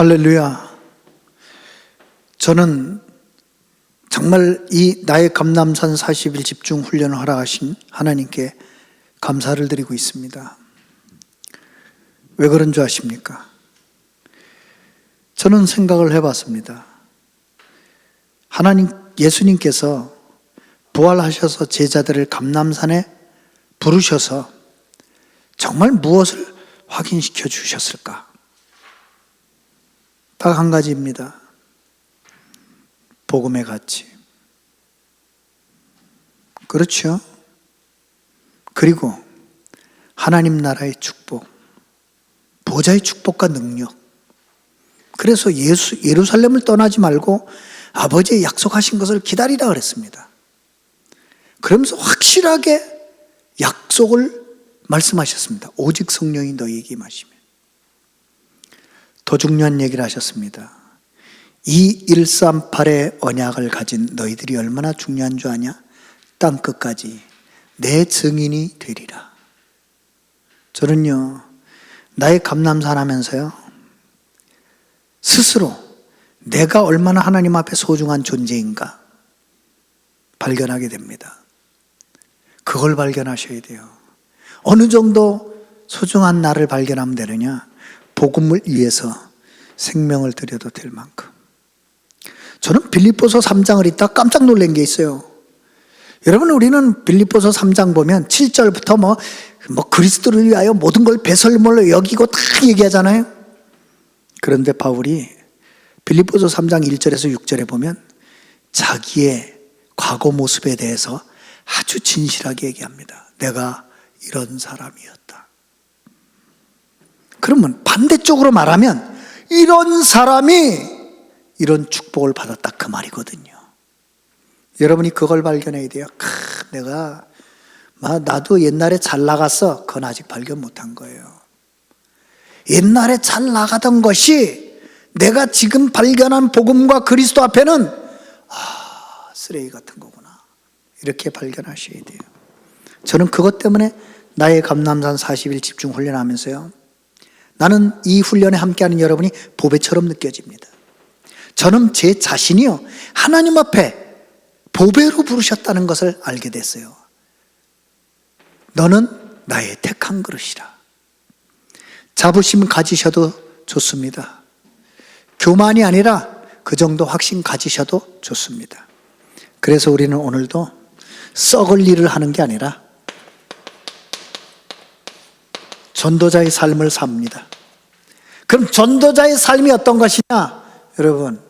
할렐루야. 저는 정말 이 나의 감람산 40일 집중 훈련을 허락하신 하나님께 감사를 드리고 있습니다. 왜 그런 줄 아십니까? 저는 생각을 해봤습니다. 예수님께서 부활하셔서 제자들을 감람산에 부르셔서 정말 무엇을 확인시켜 주셨을까? 딱 한 가지입니다. 복음의 가치. 그렇죠? 그리고 하나님 나라의 축복, 보좌의 축복과 능력. 그래서 예루살렘을 떠나지 말고 아버지의 약속하신 것을 기다리라 그랬습니다. 그러면서 확실하게 약속을 말씀하셨습니다. 오직 성령이 너희에게 임하시면. 더 중요한 얘기를 하셨습니다. 이 138의 언약을 가진 너희들이 얼마나 중요한 줄 아냐? 땅끝까지 내 증인이 되리라. 저는요, 나의 감람산 하면서요, 스스로 내가 얼마나 하나님 앞에 소중한 존재인가 발견하게 됩니다. 그걸 발견하셔야 돼요. 어느 정도 소중한 나를 발견하면 되느냐? 복음을 위해서 생명을 드려도 될 만큼. 저는 빌립보서 3장을 읽다 깜짝 놀란 게 있어요. 여러분, 우리는 빌립보서 3장 보면 7절부터 뭐 그리스도를 위하여 모든 걸 배설물로 여기고 다 얘기하잖아요. 그런데 바울이 빌립보서 3장 1절에서 6절에 보면 자기의 과거 모습에 대해서 아주 진실하게 얘기합니다. 내가 이런 사람이었다. 그러면 반대쪽으로 말하면 이런 사람이 이런 축복을 받았다, 그 말이거든요. 여러분이 그걸 발견해야 돼요. 나도 옛날에 잘 나갔어. 그건 아직 발견 못한 거예요. 옛날에 잘 나가던 것이 내가 지금 발견한 복음과 그리스도 앞에는 쓰레기 같은 거구나. 이렇게 발견하셔야 돼요. 저는 그것 때문에 나의 감람산 40일 집중 훈련하면서요, 나는 이 훈련에 함께하는 여러분이 보배처럼 느껴집니다. 저는 제 자신이요, 하나님 앞에 보배로 부르셨다는 것을 알게 됐어요. 너는 나의 택한 그릇이라. 자부심 가지셔도 좋습니다. 교만이 아니라 그 정도 확신 가지셔도 좋습니다. 그래서 우리는 오늘도 썩을 일을 하는 게 아니라 전도자의 삶을 삽니다. 그럼 전도자의 삶이 어떤 것이냐? 여러분,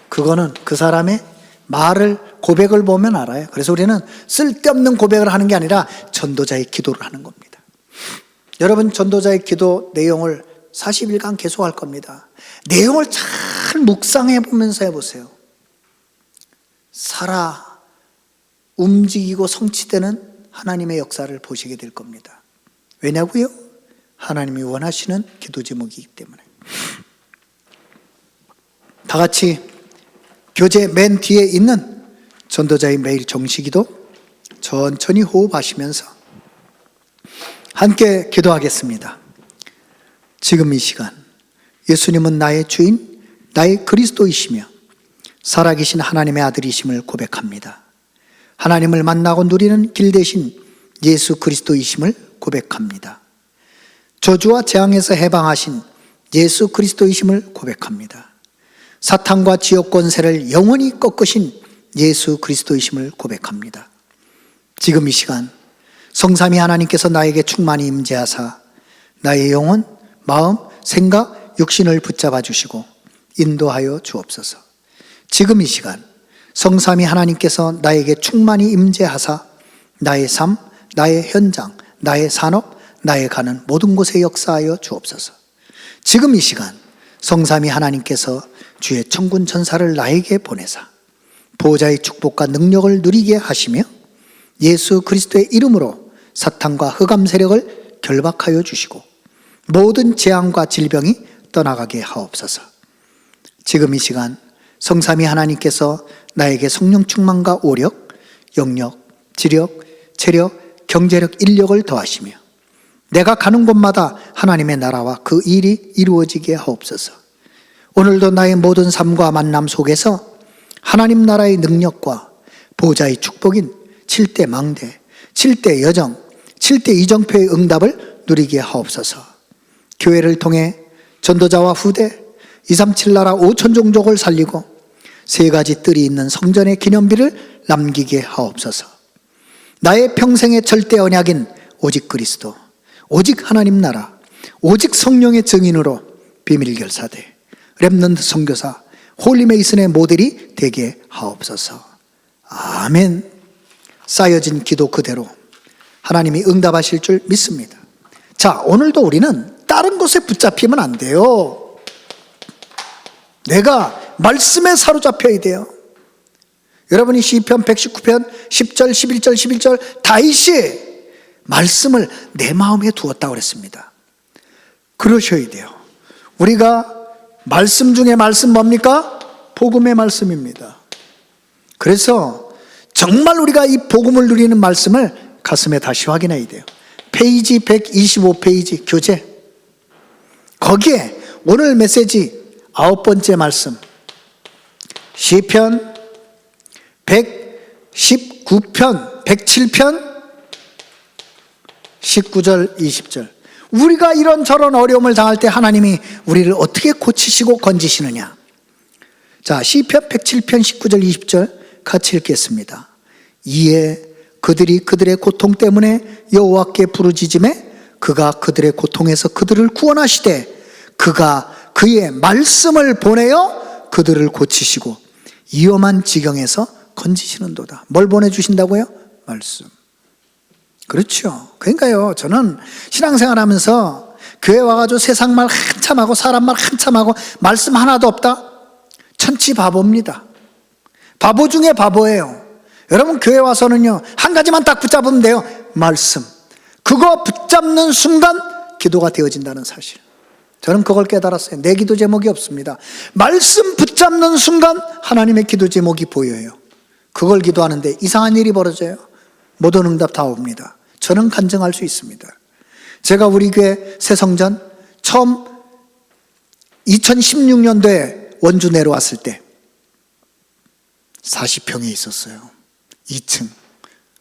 그거는 그 사람의 고백을 보면 알아요. 그래서 우리는 쓸데없는 고백을 하는 게 아니라 전도자의 기도를 하는 겁니다. 여러분, 전도자의 기도 내용을 40일간 계속 할 겁니다. 내용을 잘 묵상해 보면서 해보세요. 살아 움직이고 성취되는 하나님의 역사를 보시게 될 겁니다. 왜냐고요? 하나님이 원하시는 기도 제목이기 때문에. 다 같이 교재 맨 뒤에 있는 전도자의 매일 정시기도 천천히 호흡하시면서 함께 기도하겠습니다. 지금 이 시간 예수님은 나의 주인, 나의 그리스도이시며 살아계신 하나님의 아들이심을 고백합니다. 하나님을 만나고 누리는 길 대신 예수 그리스도이심을 고백합니다. 저주와 재앙에서 해방하신 예수 그리스도이심을 고백합니다. 사탄과 지옥 권세를 영원히 꺾으신 예수 그리스도이심을 고백합니다. 지금 이 시간 성삼위 하나님께서 나에게 충만히 임재하사 나의 영혼, 마음, 생각, 육신을 붙잡아 주시고 인도하여 주옵소서. 지금 이 시간 성삼위 하나님께서 나에게 충만히 임재하사 나의 삶, 나의 현장, 나의 산업, 나의 가는 모든 곳에 역사하여 주옵소서. 지금 이 시간 성삼위 하나님께서 주의 천군 천사를 나에게 보내사 보호자의 축복과 능력을 누리게 하시며 예수 그리스도의 이름으로 사탄과 흑암 세력을 결박하여 주시고 모든 재앙과 질병이 떠나가게 하옵소서. 지금 이 시간 성삼위 하나님께서 나에게 성령 충만과 오력, 영력, 지력, 체력, 경제력, 인력을 더하시며 내가 가는 곳마다 하나님의 나라와 그 일이 이루어지게 하옵소서. 오늘도 나의 모든 삶과 만남 속에서 하나님 나라의 능력과 보좌의 축복인 7대 망대, 7대 여정, 7대 이정표의 응답을 누리게 하옵소서. 교회를 통해 전도자와 후대, 237 나라 5천 종족을 살리고 3가지 뜰이 있는 성전의 기념비를 남기게 하옵소서. 나의 평생의 절대 언약인 오직 그리스도, 오직 하나님 나라, 오직 성령의 증인으로 비밀결사대, 렘넌트 선교사, 홀리메이슨의 모델이 되게 하옵소서. 아멘. 쌓여진 기도 그대로 하나님이 응답하실 줄 믿습니다. 자, 오늘도 우리는 다른 것에 붙잡히면 안 돼요. 내가 말씀에 사로잡혀야 돼요. 여러분이 시편 119편 10절, 11절, 11절 다윗이 말씀을 내 마음에 두었다고 그랬습니다. 그러셔야 돼요. 우리가 말씀 중에 말씀 뭡니까? 복음의 말씀입니다. 그래서 정말 우리가 이 복음을 누리는 말씀을 가슴에 다시 확인해야 돼요. 페이지 125페이지 교재, 거기에 오늘 메시지 9번째 말씀, 시편 119편 107편 19절 20절, 우리가 이런저런 어려움을 당할 때 하나님이 우리를 어떻게 고치시고 건지시느냐. 자, 시편 107편 19절 20절 같이 읽겠습니다. 이에 그들이 그들의 고통 때문에 여호와께 부르짖음에 그가 그들의 고통에서 그들을 구원하시되 그가 그의 말씀을 보내어 그들을 고치시고 위험한 지경에서 건지시는도다. 뭘 보내주신다고요? 말씀. 그렇죠. 그러니까요, 저는 신앙생활 하면서 교회 와가지고 세상 말 한참 하고 사람 말 한참 하고 말씀 하나도 없다? 천치 바보입니다. 바보 중에 바보예요. 여러분, 교회 와서는요, 한 가지만 딱 붙잡으면 돼요. 말씀. 그거 붙잡는 순간 기도가 되어진다는 사실. 저는 그걸 깨달았어요. 내 기도 제목이 없습니다. 말씀 붙잡는 순간 하나님의 기도 제목이 보여요. 그걸 기도하는데 이상한 일이 벌어져요. 모든 응답 다 옵니다. 저는 간증할 수 있습니다. 제가 우리 교회 새성전 처음 2016년도에 원주 내려왔을 때 40평에 있었어요. 2층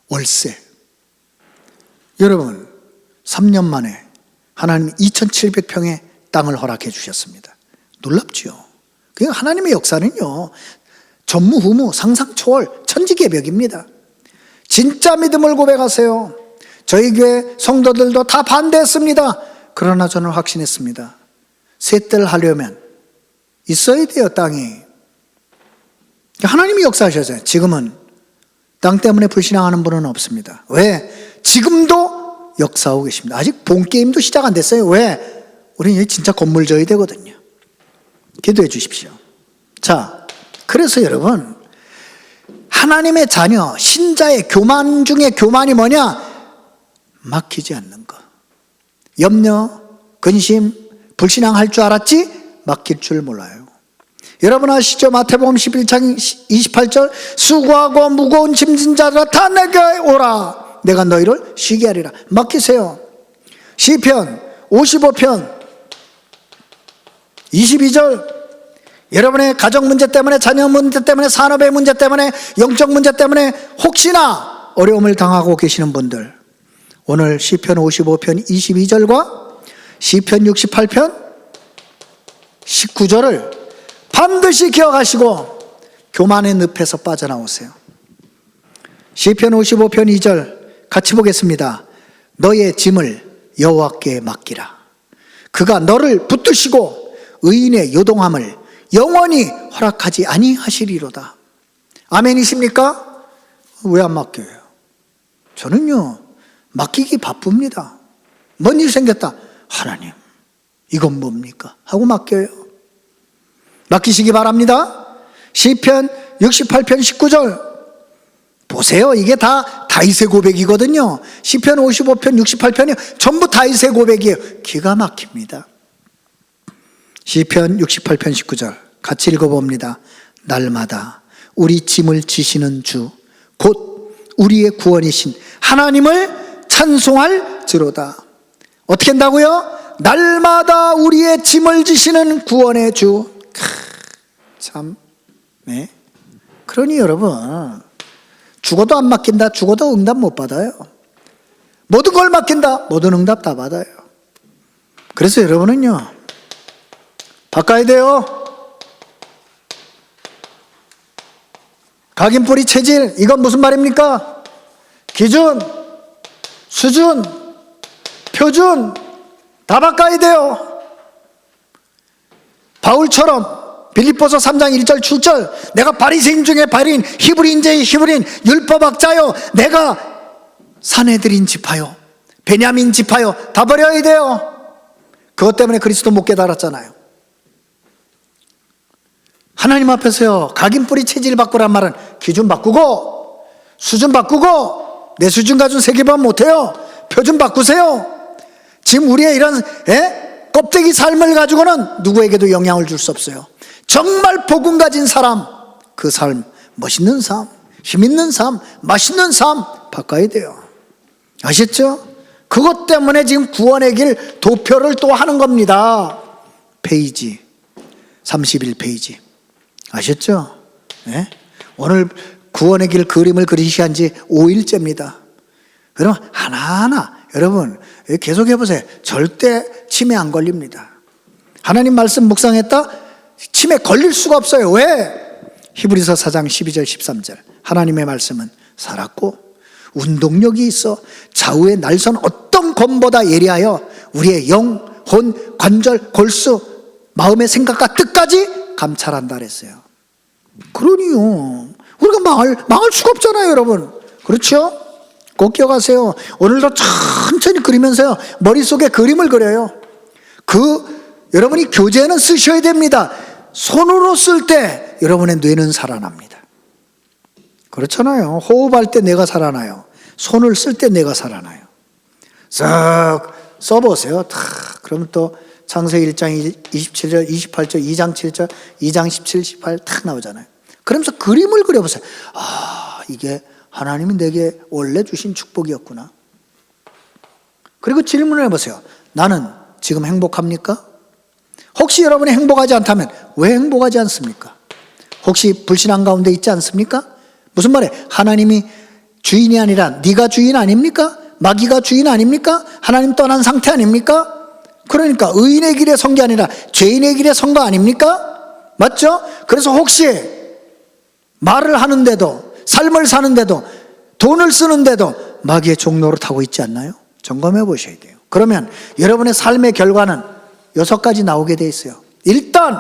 월세. 여러분, 3년 만에 하나님이 2700평의 땅을 허락해 주셨습니다. 놀랍죠? 그냥 하나님의 역사는요, 전무후무 상상초월 천지개벽입니다. 진짜 믿음을 고백하세요. 저희 교회 성도들도 다 반대했습니다. 그러나 저는 확신했습니다. 새 뜰 하려면 있어야 돼요, 땅이. 하나님이 역사하셨어요. 지금은 땅 때문에 불신앙하는 분은 없습니다. 왜? 지금도 역사하고 계십니다. 아직 본게임도 시작 안 됐어요. 왜? 우리는 진짜 건물 져야 되거든요. 기도해 주십시오. 자, 그래서 여러분, 하나님의 자녀, 신자의 교만 중에 교만이 뭐냐? 막히지 않는 것. 염려, 근심, 불신앙할 줄 알았지? 막힐 줄 몰라요. 여러분 아시죠? 마태복음 11장 28절, 수고하고 무거운 짐진 자들아 다 내게 오라. 내가 너희를 쉬게 하리라. 막히세요. 시편 55편 22절, 여러분의 가정 문제 때문에, 자녀 문제 때문에, 산업의 문제 때문에, 영적 문제 때문에 혹시나 어려움을 당하고 계시는 분들, 오늘 시편 55편 22절과 시편 68편 19절을 반드시 기억하시고 교만의 늪에서 빠져나오세요. 시편 55편 2절 같이 보겠습니다. 너의 짐을 여호와께 맡기라. 그가 너를 붙드시고 의인의 요동함을 영원히 허락하지 아니하시리로다. 아멘이십니까? 왜 안 맡겨요? 저는요, 맡기기 바쁩니다. 뭔 일 생겼다. 하나님, 이건 뭡니까? 하고 맡겨요. 맡기시기 바랍니다. 시편 68편 19절 보세요. 이게 다 다윗의 고백이거든요. 시편 55편 68편이 전부 다윗의 고백이에요. 기가 막힙니다. 시편 68편 19절 같이 읽어봅니다. 날마다 우리 짐을 지시는 주 곧 우리의 구원이신 하나님을 찬송할지로다. 어떻게 한다고요? 날마다 우리의 짐을 지시는 구원의 주, 참, 네. 그러니 여러분, 죽어도 안 맡긴다, 죽어도 응답 못 받아요. 모든 걸 맡긴다, 모든 응답 다 받아요. 그래서 여러분은요, 바꿔야 돼요. 각인뿌리 체질, 이건 무슨 말입니까? 기준, 수준, 표준 다 바꿔야 돼요. 바울처럼 빌립보서 3장 1절 7절 내가 바리새인 중에 바리새인, 히브리인제의 히브리인, 율법학자요, 내가 사내들인 지파요, 베냐민 지파요, 다 버려야 돼요. 그것 때문에 그리스도 못 깨달았잖아요. 하나님 앞에서요, 각인뿌리 체질 바꾸란 말은 기준 바꾸고, 수준 바꾸고, 내 수준 가지고 세계반 못해요. 표준 바꾸세요. 지금 우리의 이런 껍데기 삶을 가지고는 누구에게도 영향을 줄 수 없어요. 정말 복음 가진 사람, 그 삶, 멋있는 삶, 힘있는 삶, 맛있는 삶 바꿔야 돼요. 아셨죠? 그것 때문에 지금 구원의 길 도표를 또 하는 겁니다. 페이지 31페이지 아셨죠? 네? 오늘 구원의 길 그림을 그리시 한 지 5일째입니다. 그럼 하나하나 여러분 계속 해보세요. 절대 치매 안 걸립니다. 하나님 말씀 묵상했다? 치매 걸릴 수가 없어요. 왜? 히브리서 4장 12절 13절 하나님의 말씀은 살았고 운동력이 있어 좌우의 날선 어떤 검보다 예리하여 우리의 영, 혼, 관절, 골수, 마음의 생각과 뜻까지 감찰한다 그랬어요. 그러니요, 우리가 망할 수가 없잖아요 여러분. 그렇죠? 꼭 기억하세요. 오늘도 천천히 그리면서요 머릿속에 그림을 그려요. 여러분이 교재는 쓰셔야 됩니다. 손으로 쓸 때 여러분의 뇌는 살아납니다. 그렇잖아요. 호흡할 때 뇌가 살아나요. 손을 쓸 때 뇌가 살아나요. 싹 써보세요. 그러면 또 창세기 1장 27절 28절 2장 7절 2장 17, 18 탁 나오잖아요. 그러면서 그림을 그려보세요. 아, 이게 하나님이 내게 원래 주신 축복이었구나. 그리고 질문을 해보세요. 나는 지금 행복합니까? 혹시 여러분이 행복하지 않다면 왜 행복하지 않습니까? 혹시 불신앙 가운데 있지 않습니까? 무슨 말이에요? 하나님이 주인이 아니라 네가 주인 아닙니까? 마귀가 주인 아닙니까? 하나님 떠난 상태 아닙니까? 그러니까 의인의 길에 선 게 아니라 죄인의 길에 선 거 아닙니까? 맞죠? 그래서 혹시 말을 하는데도 삶을 사는데도 돈을 쓰는데도 마귀의 종로를 타고 있지 않나요? 점검해 보셔야 돼요. 그러면 여러분의 삶의 결과는 6가지 나오게 돼 있어요. 일단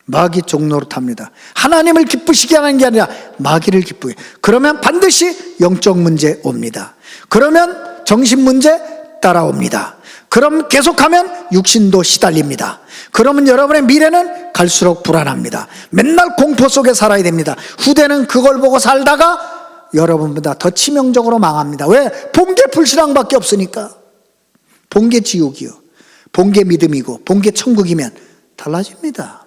마귀 종로를 탑니다. 하나님을 기쁘시게 하는 게 아니라 마귀를 기쁘게. 그러면 반드시 영적 문제 옵니다. 그러면 정신 문제 따라옵니다. 그럼 계속하면 육신도 시달립니다. 그러면 여러분의 미래는 갈수록 불안합니다. 맨날 공포 속에 살아야 됩니다. 후대는 그걸 보고 살다가 여러분보다 더 치명적으로 망합니다. 왜? 본 게 불신앙밖에 없으니까. 본 게 지옥이요, 본 게 믿음이고 본 게 천국이면 달라집니다.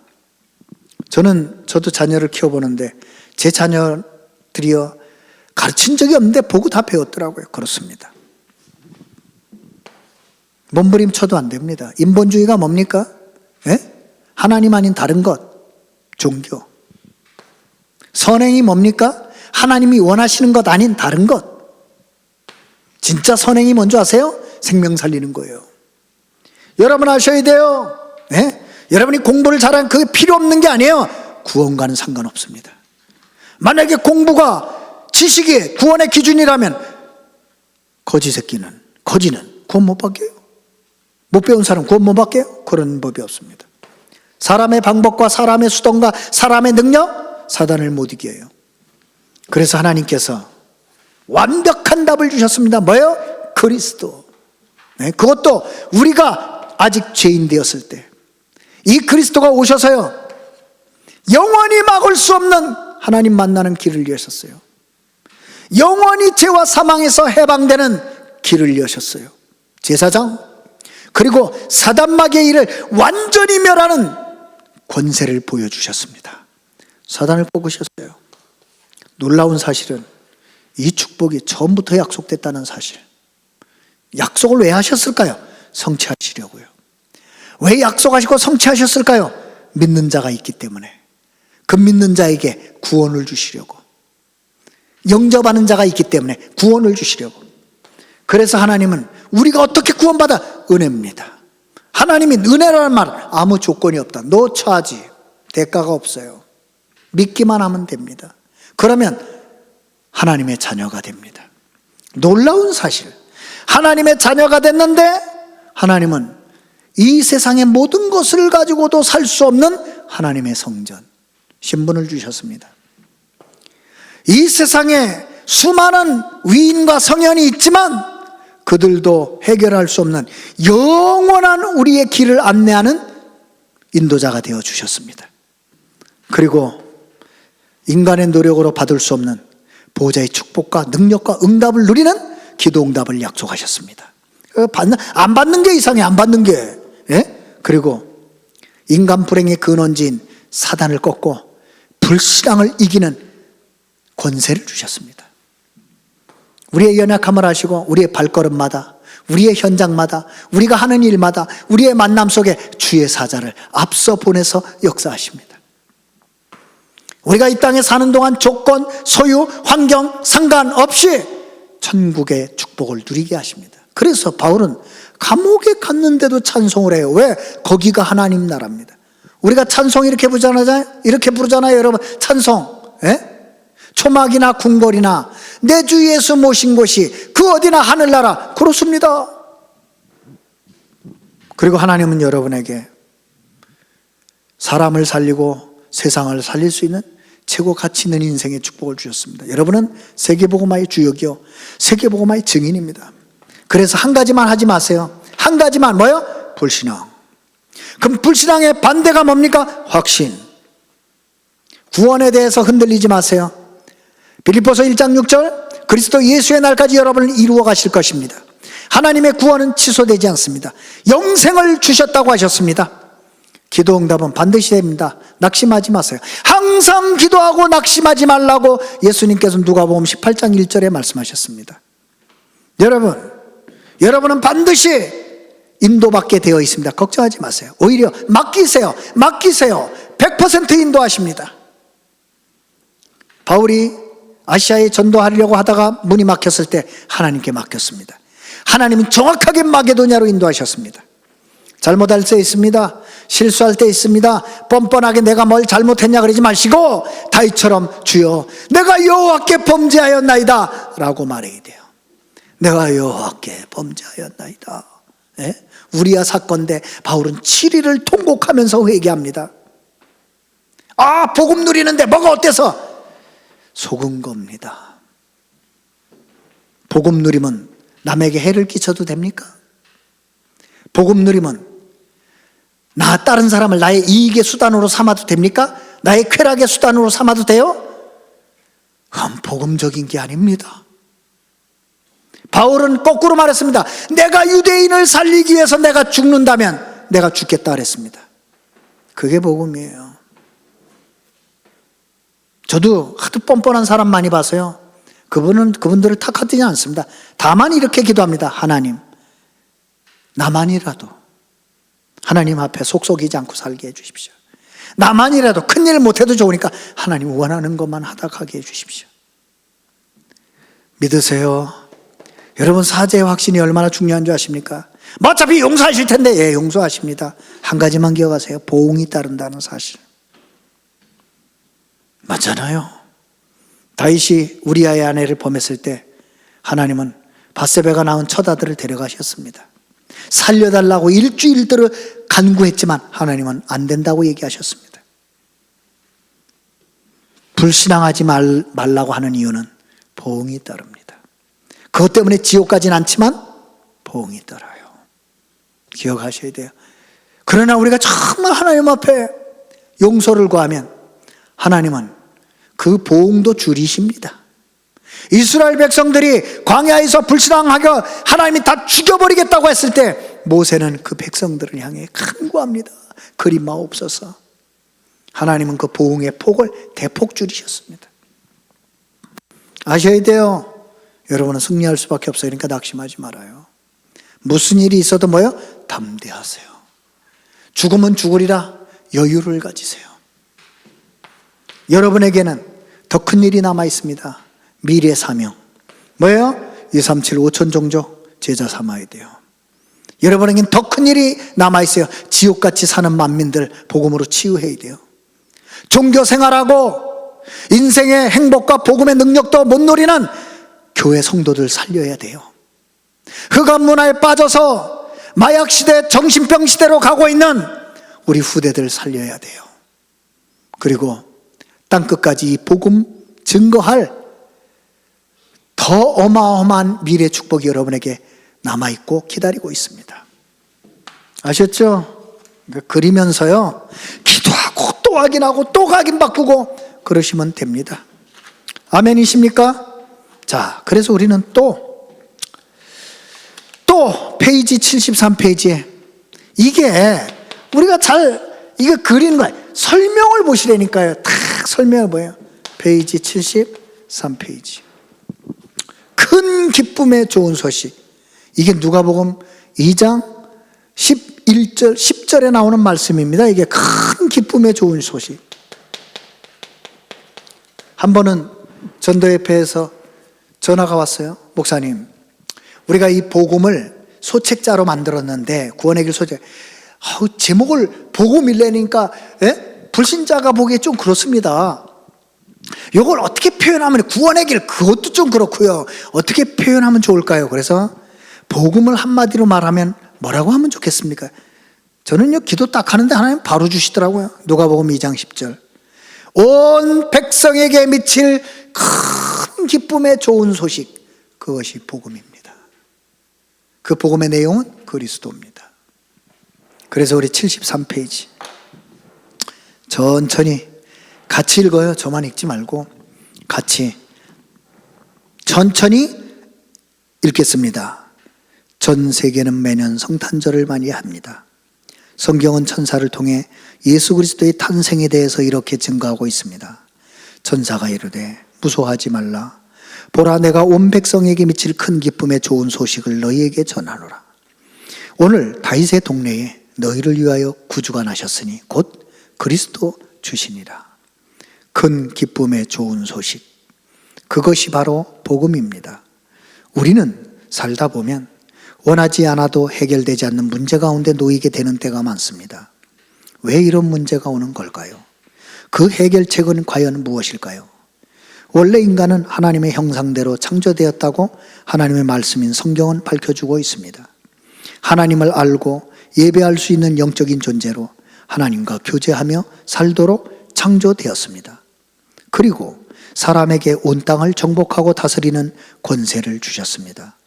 저도 자녀를 키워보는데 제 자녀들이요 가르친 적이 없는데 보고 다 배웠더라고요. 그렇습니다. 몸부림쳐도 안 됩니다. 인본주의가 뭡니까? 예? 하나님 아닌 다른 것, 종교. 선행이 뭡니까? 하나님이 원하시는 것 아닌 다른 것. 진짜 선행이 뭔지 아세요? 생명 살리는 거예요. 여러분 아셔야 돼요. 예? 여러분이 공부를 잘하면 그게 필요 없는 게 아니에요. 구원과는 상관없습니다. 만약에 공부가 지식이 구원의 기준이라면 거지는 구원 못 받게요. 못 배운 사람 구원 못 받게요? 그런 법이 없습니다. 사람의 방법과 사람의 수동과 사람의 능력, 사단을 못 이겨요. 그래서 하나님께서 완벽한 답을 주셨습니다. 뭐예요? 그리스도. 네, 그것도 우리가 아직 죄인 되었을 때 이 그리스도가 오셔서요 영원히 막을 수 없는 하나님 만나는 길을 여셨어요. 영원히 죄와 사망에서 해방되는 길을 여셨어요. 제사장, 그리고 사단마귀의 일을 완전히 멸하는 권세를 보여주셨습니다. 사단을 뽑으셨어요. 놀라운 사실은 이 축복이 처음부터 약속됐다는 사실. 약속을 왜 하셨을까요? 성취하시려고요. 왜 약속하시고 성취하셨을까요? 믿는 자가 있기 때문에 그 믿는 자에게 구원을 주시려고, 영접하는 자가 있기 때문에 구원을 주시려고. 그래서 하나님은 우리가 어떻게 구원받아? 은혜입니다. 하나님이 은혜라는 말 아무 조건이 없다. 노 차지, 대가가 없어요. 믿기만 하면 됩니다. 그러면 하나님의 자녀가 됩니다. 놀라운 사실, 하나님의 자녀가 됐는데 하나님은 이 세상의 모든 것을 가지고도 살 수 없는 하나님의 성전, 신분을 주셨습니다. 이 세상에 수많은 위인과 성현이 있지만 그들도 해결할 수 없는 영원한 우리의 길을 안내하는 인도자가 되어 주셨습니다. 그리고 인간의 노력으로 받을 수 없는 보호자의 축복과 능력과 응답을 누리는 기도 응답을 약속하셨습니다. 안 받는 게 이상해, 안 받는 게. 예? 그리고 인간 불행의 근원지인 사단을 꺾고 불신앙을 이기는 권세를 주셨습니다. 우리의 연약함을 아시고 우리의 발걸음마다, 우리의 현장마다, 우리가 하는 일마다, 우리의 만남 속에 주의 사자를 앞서 보내서 역사하십니다. 우리가 이 땅에 사는 동안 조건, 소유, 환경 상관없이 천국의 축복을 누리게 하십니다. 그래서 바울은 감옥에 갔는데도 찬송을 해요. 왜? 거기가 하나님 나라입니다. 우리가 찬송 이렇게 부르잖아요, 여러분. 찬송. 예? 초막이나 궁궐이나 내 주 예수 모신 곳이 그 어디나 하늘나라. 그렇습니다. 그리고 하나님은 여러분에게 사람을 살리고 세상을 살릴 수 있는 최고 가치 있는 인생의 축복을 주셨습니다. 여러분은 세계복음화의 주역이요, 세계복음화의 증인입니다. 그래서 한 가지만 하지 마세요. 한 가지만, 뭐요? 불신앙. 그럼 불신앙의 반대가 뭡니까? 확신. 구원에 대해서 흔들리지 마세요. 빌립보서 1장 6절, 그리스도 예수의 날까지 여러분을 이루어 가실 것입니다. 하나님의 구원은 취소되지 않습니다. 영생을 주셨다고 하셨습니다. 기도 응답은 반드시 됩니다. 낙심하지 마세요. 항상 기도하고 낙심하지 말라고 예수님께서 누가복음 18장 1절에 말씀하셨습니다. 여러분은 반드시 인도받게 되어 있습니다. 걱정하지 마세요. 오히려 맡기세요. 100% 인도하십니다. 바울이 아시아에 전도하려고 하다가 문이 막혔을 때 하나님께 맡겼습니다. 하나님은 정확하게 마게도냐로 인도하셨습니다. 잘못할 때 있습니다. 실수할 때 있습니다. 뻔뻔하게 내가 뭘 잘못했냐 그러지 마시고 다윗처럼 주여 내가 여호와께 범죄하였나이다 라고 말해야 돼요. 내가 여호와께 범죄하였나이다. 예? 우리야 사건인데 바울은 7일을 통곡하면서 회개합니다. 아, 복음 누리는데 뭐가 어때서? 속은 겁니다. 복음 누리면 남에게 해를 끼쳐도 됩니까? 복음 누리면 다른 사람을 나의 이익의 수단으로 삼아도 됩니까? 나의 쾌락의 수단으로 삼아도 돼요? 그건 복음적인 게 아닙니다. 바울은 거꾸로 말했습니다. 내가 유대인을 살리기 위해서 내가 죽는다면 내가 죽겠다 그랬습니다. 그게 복음이에요. 저도 하도 뻔뻔한 사람 많이 봐서요. 그분들을 탓하지 않습니다. 다만 이렇게 기도합니다. 하나님, 나만이라도 하나님 앞에 속속이지 않고 살게 해주십시오. 나만이라도 큰일 못해도 좋으니까 하나님 원하는 것만 하다 가게 해주십시오. 믿으세요. 여러분, 사죄의 확신이 얼마나 중요한 줄 아십니까? 뭐 어차피 용서하실 텐데. 예, 용서하십니다. 한 가지만 기억하세요. 보응이 따른다는 사실. 맞잖아요. 다윗이 우리아의 아내를 범했을 때 하나님은 밧세바가 낳은 첫 아들을 데려가셨습니다. 살려달라고 일주일 들어 간구했지만 하나님은 안 된다고 얘기하셨습니다. 불신앙하지 말라고 하는 이유는 보응이 따릅니다. 그것 때문에 지옥 가진 않지만 보응이 따라요. 기억하셔야 돼요. 그러나 우리가 정말 하나님 앞에 용서를 구하면 하나님은 그 보응도 줄이십니다. 이스라엘 백성들이 광야에서 불신앙하여 하나님이 다 죽여버리겠다고 했을 때 모세는 그 백성들을 향해 간구합니다. 그리 마옵소서. 하나님은 그 보응의 폭을 대폭 줄이셨습니다. 아셔야 돼요. 여러분은 승리할 수밖에 없어요. 그러니까 낙심하지 말아요. 무슨 일이 있어도 뭐요? 담대하세요. 죽으면 죽으리라. 여유를 가지세요. 여러분에게는 더 큰 일이 남아 있습니다. 미래 사명. 뭐예요? 237 5천 종족 제자 삼아야 돼요. 여러분에게는 더 큰 일이 남아 있어요. 지옥같이 사는 만민들 복음으로 치유해야 돼요. 종교 생활하고 인생의 행복과 복음의 능력도 못 누리는 교회 성도들 살려야 돼요. 흑암 문화에 빠져서 마약 시대, 정신병 시대로 가고 있는 우리 후대들 살려야 돼요. 그리고 땅끝까지 이 복음 증거할 더 어마어마한 미래 축복이 여러분에게 남아있고 기다리고 있습니다. 아셨죠? 그리면서요, 기도하고 또 확인하고 또 각인 바꾸고 그러시면 됩니다. 아멘이십니까? 자, 그래서 우리는 또 페이지 73페이지에 이게 우리가 이거 그리는 거예요. 설명을 보시라니까요. 딱 설명을 보여요. 페이지 73페이지. 큰 기쁨의 좋은 소식. 이게 누가복음 2장 11절, 10절에 나오는 말씀입니다. 이게 큰 기쁨의 좋은 소식. 한 번은 전도협회에서 전화가 왔어요. 목사님, 우리가 이 복음을 소책자로 만들었는데, 구원의 길 소책, 제목을 복음이라니까 불신자가 보기에 좀 그렇습니다. 이걸 어떻게 표현하면, 구원의 길 그것도 좀 그렇고요, 어떻게 표현하면 좋을까요? 그래서 복음을 한마디로 말하면 뭐라고 하면 좋겠습니까? 저는요, 기도 딱 하는데 하나님 바로 주시더라고요. 누가복음 2장 10절. 온 백성에게 미칠 큰 기쁨의 좋은 소식, 그것이 복음입니다. 그 복음의 내용은 그리스도입니다. 그래서 우리 73페이지 천천히 같이 읽어요. 저만 읽지 말고 같이 천천히 읽겠습니다. 전 세계는 매년 성탄절을 많이 합니다. 성경은 천사를 통해 예수 그리스도의 탄생에 대해서 이렇게 증거하고 있습니다. 천사가 이르되 무서워하지 말라. 보라, 내가 온 백성에게 미칠 큰 기쁨의 좋은 소식을 너희에게 전하노라. 오늘 다윗의 동네에 너희를 위하여 구주가 나셨으니 곧 그리스도 주시니라. 큰 기쁨의 좋은 소식, 그것이 바로 복음입니다. 우리는 살다 보면 원하지 않아도 해결되지 않는 문제 가운데 놓이게 되는 때가 많습니다. 왜 이런 문제가 오는 걸까요? 그 해결책은 과연 무엇일까요? 원래 인간은 하나님의 형상대로 창조되었다고 하나님의 말씀인 성경은 밝혀주고 있습니다. 하나님을 알고 예배할 수 있는 영적인 존재로 하나님과 교제하며 살도록 창조되었습니다. 그리고 사람에게 온 땅을 정복하고 다스리는 권세를 주셨습니다.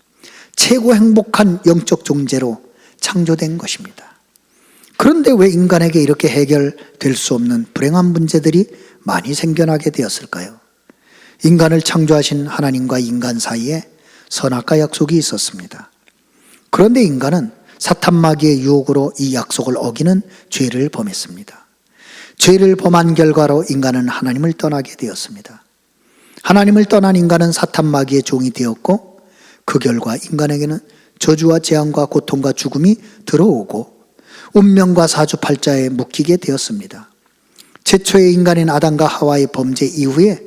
최고 행복한 영적 존재로 창조된 것입니다. 그런데 왜 인간에게 이렇게 해결될 수 없는 불행한 문제들이 많이 생겨나게 되었을까요? 인간을 창조하신 하나님과 인간 사이에 선악과 약속이 있었습니다. 그런데 인간은 사탄 마귀의 유혹으로 이 약속을 어기는 죄를 범했습니다. 죄를 범한 결과로 인간은 하나님을 떠나게 되었습니다. 하나님을 떠난 인간은 사탄 마귀의 종이 되었고, 그 결과 인간에게는 저주와 재앙과 고통과 죽음이 들어오고 운명과 사주팔자에 묶이게 되었습니다. 최초의 인간인 아담과 하와의 범죄 이후에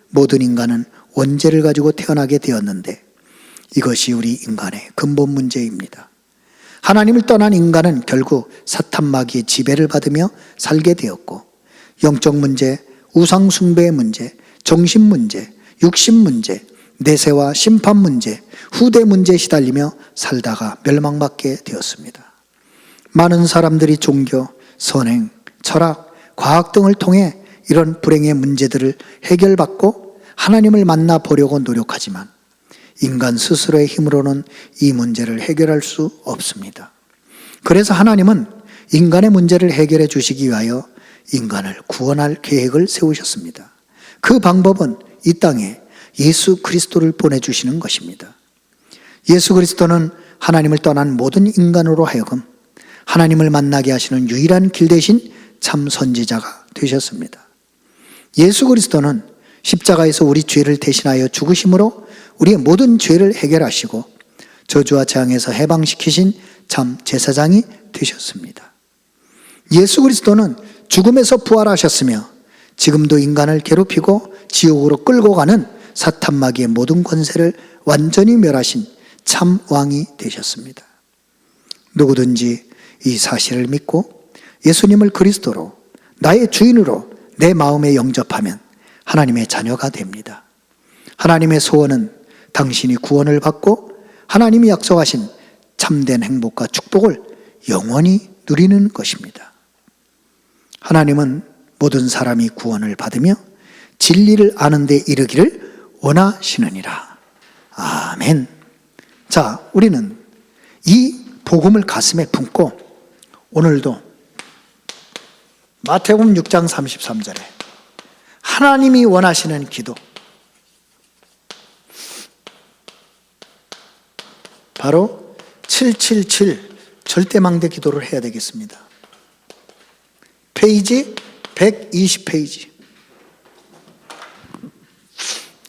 모든 인간은 원죄를 가지고 태어나게 되었는데, 이것이 우리 인간의 근본 문제입니다. 하나님을 떠난 인간은 결국 사탄 마귀의 지배를 받으며 살게 되었고, 영적 문제, 우상 숭배의 문제, 정신 문제, 육신 문제, 내세와 심판 문제, 후대 문제에 시달리며 살다가 멸망받게 되었습니다. 많은 사람들이 종교, 선행, 철학, 과학 등을 통해 이런 불행의 문제들을 해결받고 하나님을 만나 보려고 노력하지만 인간 스스로의 힘으로는 이 문제를 해결할 수 없습니다. 그래서 하나님은 인간의 문제를 해결해 주시기 위하여 인간을 구원할 계획을 세우셨습니다. 그 방법은 이 땅에 예수 그리스도를 보내주시는 것입니다. 예수 그리스도는 하나님을 떠난 모든 인간으로 하여금 하나님을 만나게 하시는 유일한 길 대신 참 선지자가 되셨습니다. 예수 그리스도는 십자가에서 우리 죄를 대신하여 죽으심으로 우리의 모든 죄를 해결하시고 저주와 재앙에서 해방시키신 참 제사장이 되셨습니다. 예수 그리스도는 죽음에서 부활하셨으며 지금도 인간을 괴롭히고 지옥으로 끌고 가는 사탄 마귀의 모든 권세를 완전히 멸하신 참 왕이 되셨습니다. 누구든지 이 사실을 믿고 예수님을 그리스도로 나의 주인으로 내 마음에 영접하면 하나님의 자녀가 됩니다. 하나님의 소원은 당신이 구원을 받고 하나님이 약속하신 참된 행복과 축복을 영원히 누리는 것입니다. 하나님은 모든 사람이 구원을 받으며 진리를 아는 데 이르기를 원하시느니라. 아멘. 자, 우리는 이 복음을 가슴에 품고 오늘도 마태복음 6장 33절에 하나님이 원하시는 기도, 바로 777 절대망대 기도를 해야 되겠습니다. 페이지 120페이지.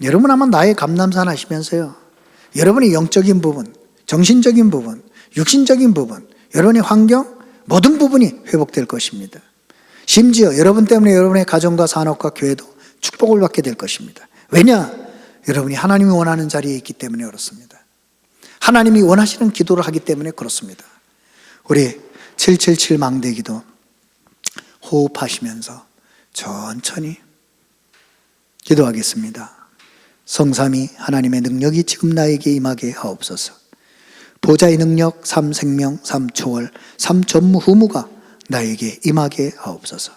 여러분 아마 나의 감남산 하시면서요, 여러분의 영적인 부분, 정신적인 부분, 육신적인 부분, 여러분의 환경, 모든 부분이 회복될 것입니다. 심지어 여러분 때문에 여러분의 가정과 산업과 교회도 축복을 받게 될 것입니다. 왜냐? 여러분이 하나님이 원하는 자리에 있기 때문에 그렇습니다. 하나님이 원하시는 기도를 하기 때문에 그렇습니다. 우리 777 망대기도 호흡하시면서 천천히 기도하겠습니다. 성삼위 하나님의 능력이 지금 나에게 임하게 하옵소서. 보좌의 능력, 3생명, 3초월, 3전무후무가 나에게 임하게 하옵소서.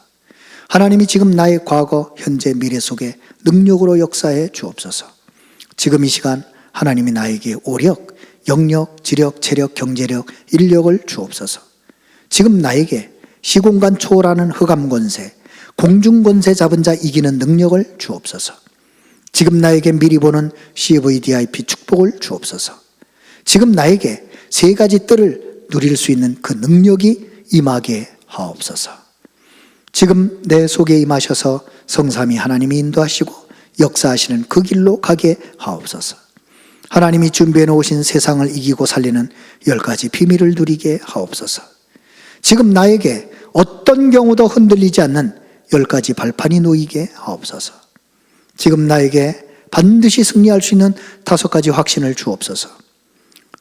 하나님이 지금 나의 과거, 현재, 미래 속에 능력으로 역사해 주옵소서. 지금 이 시간 하나님이 나에게 오력, 영력, 지력, 체력, 경제력, 인력을 주옵소서. 지금 나에게 시공간 초월하는 흑암 권세, 공중 권세 잡은 자 이기는 능력을 주옵소서. 지금 나에게 미리 보는 CVDIP 축복을 주옵소서. 지금 나에게 세 가지 뜰을 누릴 수 있는 그 능력이 임하게 하옵소서. 지금 내 속에 임하셔서 성삼위 하나님이 인도하시고 역사하시는 그 길로 가게 하옵소서. 하나님이 준비해 놓으신 세상을 이기고 살리는 10가지 비밀을 누리게 하옵소서. 지금 나에게 어떤 경우도 흔들리지 않는 10가지 발판이 놓이게 하옵소서. 지금 나에게 반드시 승리할 수 있는 5가지 확신을 주옵소서.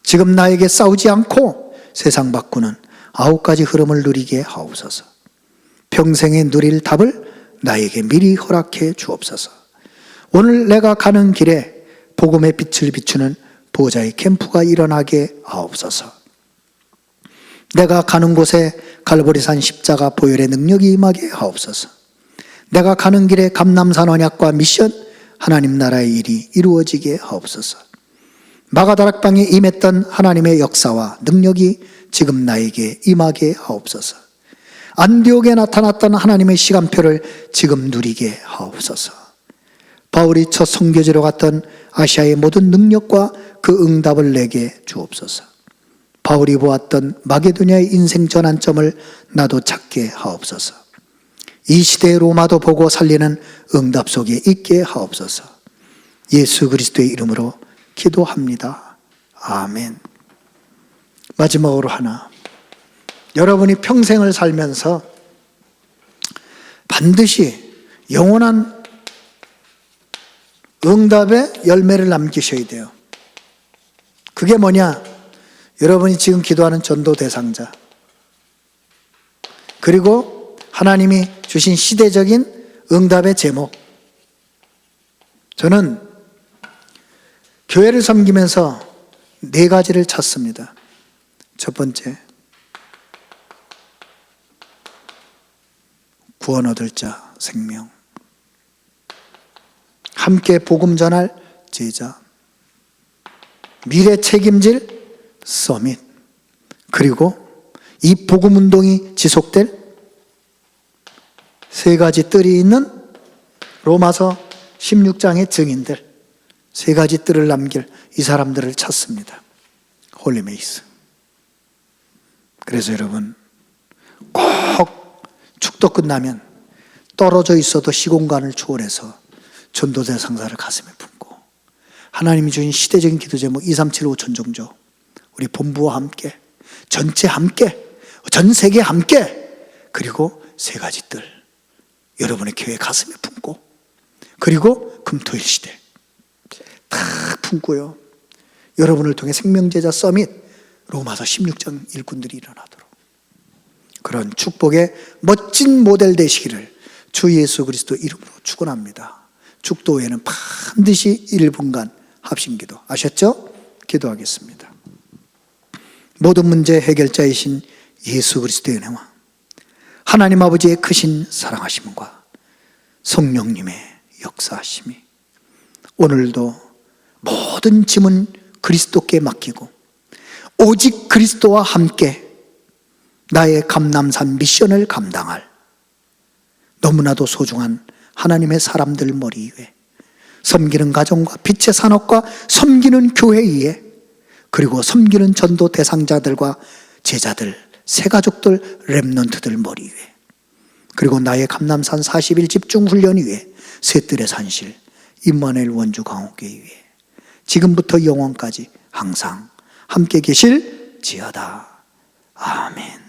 지금 나에게 싸우지 않고 세상 바꾸는 9가지 흐름을 누리게 하옵소서. 평생에 누릴 답을 나에게 미리 허락해 주옵소서. 오늘 내가 가는 길에 복음의 빛을 비추는 보좌의 캠프가 일어나게 하옵소서. 내가 가는 곳에 갈보리산 십자가 보혈의 능력이 임하게 하옵소서. 내가 가는 길에 감람산 언약과 미션, 하나님 나라의 일이 이루어지게 하옵소서. 마가다락방에 임했던 하나님의 역사와 능력이 지금 나에게 임하게 하옵소서. 안디옥에 나타났던 하나님의 시간표를 지금 누리게 하옵소서. 바울이 첫 선교지로 갔던 아시아의 모든 능력과 그 응답을 내게 주옵소서. 바울이 보았던 마게도냐의 인생 전환점을 나도 찾게 하옵소서. 이 시대의 로마도 보고 살리는 응답 속에 있게 하옵소서. 예수 그리스도의 이름으로 기도합니다. 아멘. 마지막으로 하나, 여러분이 평생을 살면서 반드시 영원한 응답의 열매를 남기셔야 돼요. 그게 뭐냐? 여러분이 지금 기도하는 전도 대상자, 그리고 하나님이 주신 시대적인 응답의 제목. 저는 교회를 섬기면서 4가지를 찾습니다. 첫 번째, 구원 얻을 자 생명, 함께 복음 전할 제자, 미래 책임질 서밋, 그리고 이 복음 운동이 지속될 3가지 뜰이 있는 로마서 16장의 증인들, 3가지 뜰을 남길 이 사람들을 찾습니다. 홀리메이스. 그래서 여러분, 꼭 축도 끝나면 떨어져 있어도 시공간을 초월해서 전도대 상사를 가슴에 품고 하나님이 주신 시대적인 기도 제목 2375 전종조, 우리 본부와 함께, 전체 함께, 전 세계 함께, 그리고 세 가지 뜰 여러분의 교회 가슴에 품고, 그리고 금토일 시대 다 품고요, 여러분을 통해 생명제자 서밋 로마서 16장 일꾼들이 일어나도록 그런 축복의 멋진 모델 되시기를 주 예수 그리스도 이름으로 축원합니다. 축도 후에는 반드시 1분간 합심기도, 아셨죠? 기도하겠습니다. 모든 문제 해결자이신 예수 그리스도의 은혜와 하나님 아버지의 크신 사랑하심과 성령님의 역사하심이 오늘도 모든 짐은 그리스도께 맡기고 오직 그리스도와 함께 나의 감람산 미션을 감당할 너무나도 소중한 하나님의 사람들 머리 위에, 섬기는 가정과 빛의 산업과 섬기는 교회 위에, 그리고 섬기는 전도 대상자들과 제자들, 새가족들, 렘넌트들 머리 위에, 그리고 나의 감람산 40일 집중훈련 위에, 셋들의 산실 임마누엘 원주 강호교회 위에 지금부터 영원까지 항상 함께 계실지어다. 아멘.